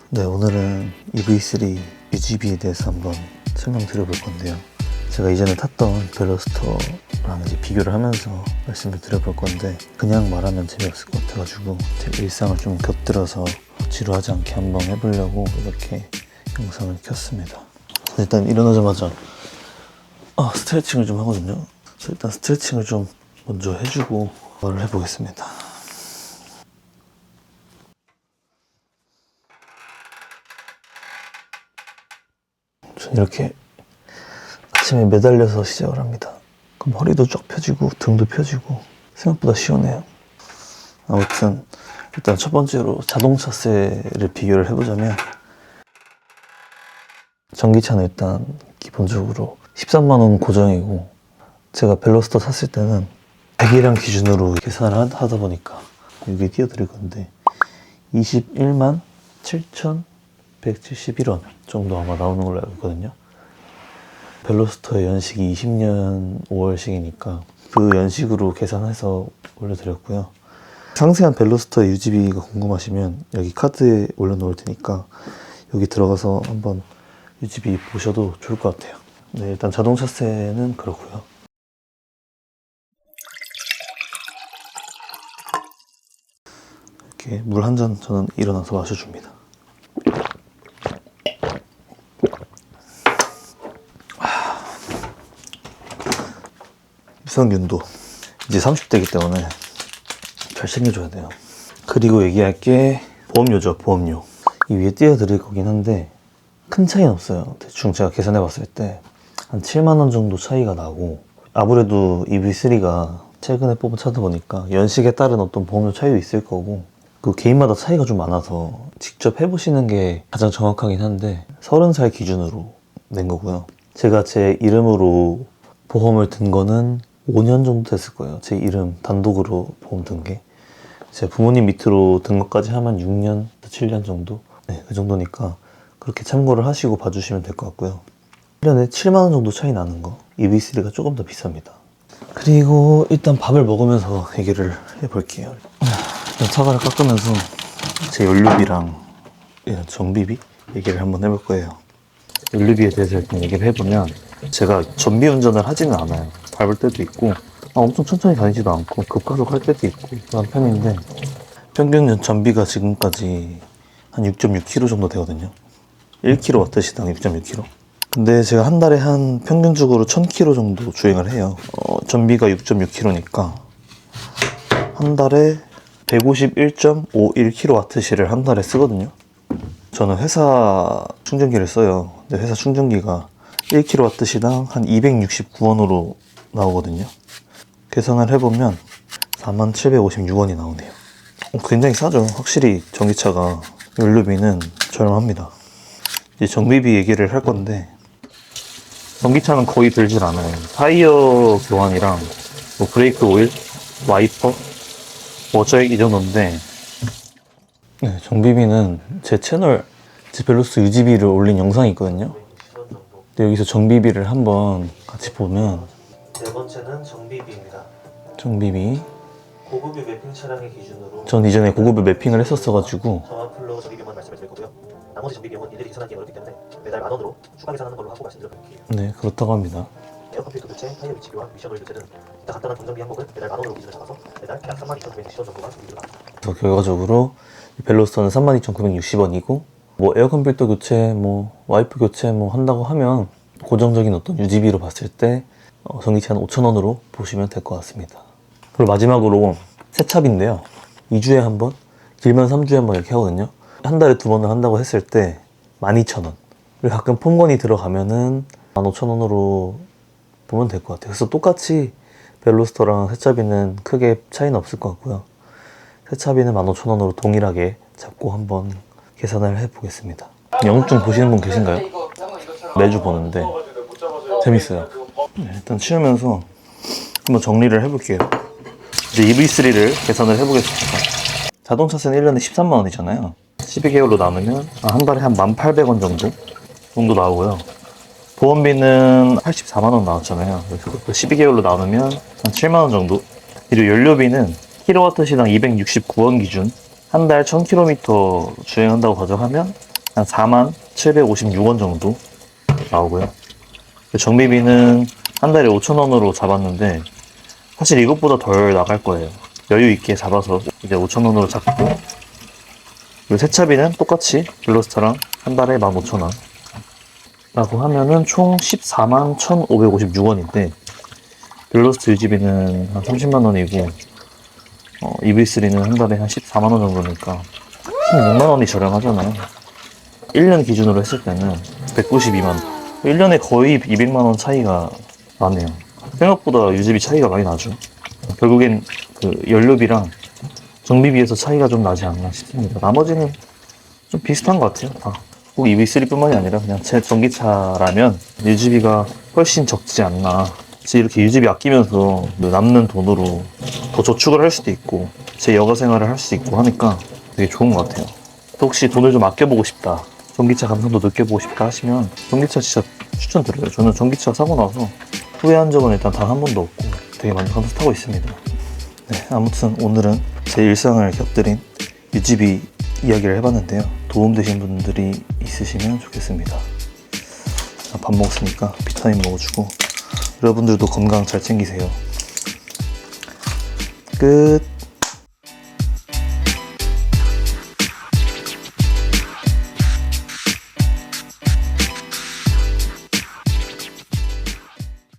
네, 오늘은 EV3 UGB에 대해서 한번 설명드려 볼 건데요. 제가 이전에 탔던 벨로스터랑 이제 비교를 하면서 말씀을 드려볼 건데, 그냥 말하면 재미없을 것 같아가지고 제 일상을 좀 곁들여서 지루하지 않게 한번 해보려고 이렇게 영상을 켰습니다. 일단 일어나자마자 스트레칭을 좀 하거든요. 그래서 일단 스트레칭을 좀 먼저 해주고 말을 해보겠습니다. 전 이렇게 아침에 매달려서 시작을 합니다. 그럼 허리도 쫙 펴지고 등도 펴지고 생각보다 시원해요. 아무튼 일단 첫 번째로 자동차세를 비교를 해보자면, 전기차는 일단 기본적으로 13만원 고정이고, 제가 벨로스터 샀을 때는 배기량 기준으로 계산을 하다 보니까 여기 띄워드릴 건데 21만 7,171원 정도 아마 나오는 걸로 알고 있거든요. 벨로스터의 연식이 20년 5월식이니까 그 연식으로 계산해서 올려드렸고요. 상세한 벨로스터 UGB가 궁금하시면 여기 카드에 올려놓을 테니까 여기 들어가서 한번 UGB 보셔도 좋을 것 같아요. 네, 일단 자동차세는 그렇고요. 이렇게 물 한 잔 저는 일어나서 마셔줍니다. 유산균도 이제 30대이기 때문에 잘 챙겨줘야 돼요. 그리고 얘기할 게 보험료죠. 보험료. 이 위에 띄워드릴 거긴 한데 큰 차이는 없어요. 대충 제가 계산해 봤을 때 한 7만원 정도 차이가 나고, 아무래도 EV3가 최근에 뽑은 차다 보니까 연식에 따른 어떤 보험료 차이도 있을 거고, 그 개인마다 차이가 좀 많아서 직접 해보시는 게 가장 정확하긴 한데 30살 기준으로 낸 거고요. 제가 제 이름으로 보험을 든 거는 5년 정도 됐을 거예요. 제 이름 단독으로 보험 든 게. 제 부모님 밑으로 든 것까지 하면 6년, 7년 정도? 네, 그 정도니까 그렇게 참고를 하시고 봐주시면 될 것 같고요. 1년에 7만원 정도 차이 나는 거, EV3가 조금 더 비쌉니다. 그리고 일단 밥을 먹으면서 얘기를 해볼게요. 일단 사과를 깎으면서 제 연료비랑 정비비 얘기를 한번 해볼 거예요. 연료비에 대해서 일단 얘기를 해보면, 제가 전비 운전을 하지는 않아요. 밟을 때도 있고 엄청 천천히 다니지도 않고 급가속 할 때도 있고 그런 편인데, 평균 전비가 지금까지 한 6.6km 정도 되거든요. 1kW시당 6.6km. 근데 제가 한 달에 한 평균적으로 1000km 정도 주행을 해요. 전비가 6.6km니까 한 달에 151.51kWh를 한 달에 쓰거든요. 저는 회사 충전기를 써요. 근데 회사 충전기가 1kWh당 한 269원으로 나오거든요. 계산을 해보면 4756원이 나오네요. 굉장히 싸죠. 확실히 전기차가 연료비는 저렴합니다. 이제 정비비 얘기를 할 건데, 전기차는 거의 들질 않아요. 타이어 교환이랑 뭐 브레이크 오일, 와이퍼, 어쩌이 정도인데, 네, 정비비는 제 채널, 제 벨로스터 UGB를 올린 영상이 있거든요. 근데 여기서 정비비를 한번 같이 보면, 네 번째는 정비비입니다. 정비비. 고급유 매핑 차량의 기준으로, 전 이전에 고급유 매핑을 했었어가지고 저만플로 정비비만 말씀을 드릴 거고요. 나머지 정비비용은 이들이 계산하기 어렵기 때문에 매달 만원으로 추가 계산하는 걸로 하고 말씀드릴게요. 네, 그렇다고 합니다. 에어컨 필터 교체, 타이어 위치 교환, 미션 오일 교체 등 일단 간단한 동정비 항목을 매달 만원으로 기준을 잡아서 매달 약 32,960원 정도가 정비비가 나옵니다. 그래서 결과적으로 벨로스터는 32,960원이고, 뭐 에어컨 필터 교체, 뭐 와이프 교체 뭐 한다고 하면 고정적인 어떤 유지비로 봤을 때 전기차 한 5,000원으로 보시면 될 것 같습니다. 그리고 마지막으로 세차비인데요. 2주에 한 번, 길면 3주에 한 번 이렇게 하거든요. 한 달에 2번을 한다고 했을 때 12,000원. 그리고 가끔 폰건이 들어가면은 15,000원으로 보면 될 것 같아요. 그래서 똑같이 벨로스터랑 세차비는 크게 차이는 없을 것 같고요. 세차비는 15,000원으로 동일하게 잡고 한번 계산을 해보겠습니다. 영업중 보시는 분 계신가요? 매주 보는데 재밌어요. 네, 일단 치우면서 한번 정리를 해볼게요. 이제 EV3를 계산을 해보겠습니다. 자동차세는 1년에 13만원이잖아요. 12개월로 나누면 한 달에 한 1,800원 정도 나오고요. 보험비는 84만원 나왔잖아요. 그래서 12개월로 나누면 한 7만원 정도 그리고 연료비는 킬로와트시당 269원 기준 한 달 1000km 주행한다고 가정하면 한 4756원 정도 나오고요. 정비비는 한 달에 5,000원으로 잡았는데 사실 이것보다 덜 나갈 거예요. 여유 있게 잡아서 이제 5,000원으로 잡고, 그리고 세차비는 똑같이 블러스터랑 한 달에 15,000원 라고 하면은 총 14만 1,556원인데 블러스트 유지비는 한 30만 원이고 EV3는 한 달에 한 14만 원 정도니까 16만 원이 저렴하잖아요. 1년 기준으로 했을 때는 192만 원. 1년에 거의 200만 원 차이가 나네요. 생각보다 유지비 차이가 많이 나죠. 결국엔 그 연료비랑 정비비에서 차이가 좀 나지 않나 싶습니다. 나머지는 좀 비슷한 것 같아요. 다. 꼭 EV3뿐만이 아니라 그냥 제 전기차라면 유지비가 훨씬 적지 않나. 이렇게 유지비 아끼면서 남는 돈으로 더 저축을 할 수도 있고 제 여가 생활을 할 수 있고 하니까 되게 좋은 것 같아요. 또 혹시 돈을 좀 아껴보고 싶다, 전기차 감성도 느껴보고 싶다 하시면 전기차 진짜 추천드려요. 저는 전기차 사고 나서 후회한 적은 일단 단 한 번도 없고 되게 만족하면서 타고 있습니다. 네, 아무튼 오늘은 제 일상을 곁들인 유지비 이야기를 해봤는데요. 도움되신 분들이 있으시면 좋겠습니다. 밥 먹었으니까 비타민 먹어주고 여러분들도 건강 잘 챙기세요. 끝.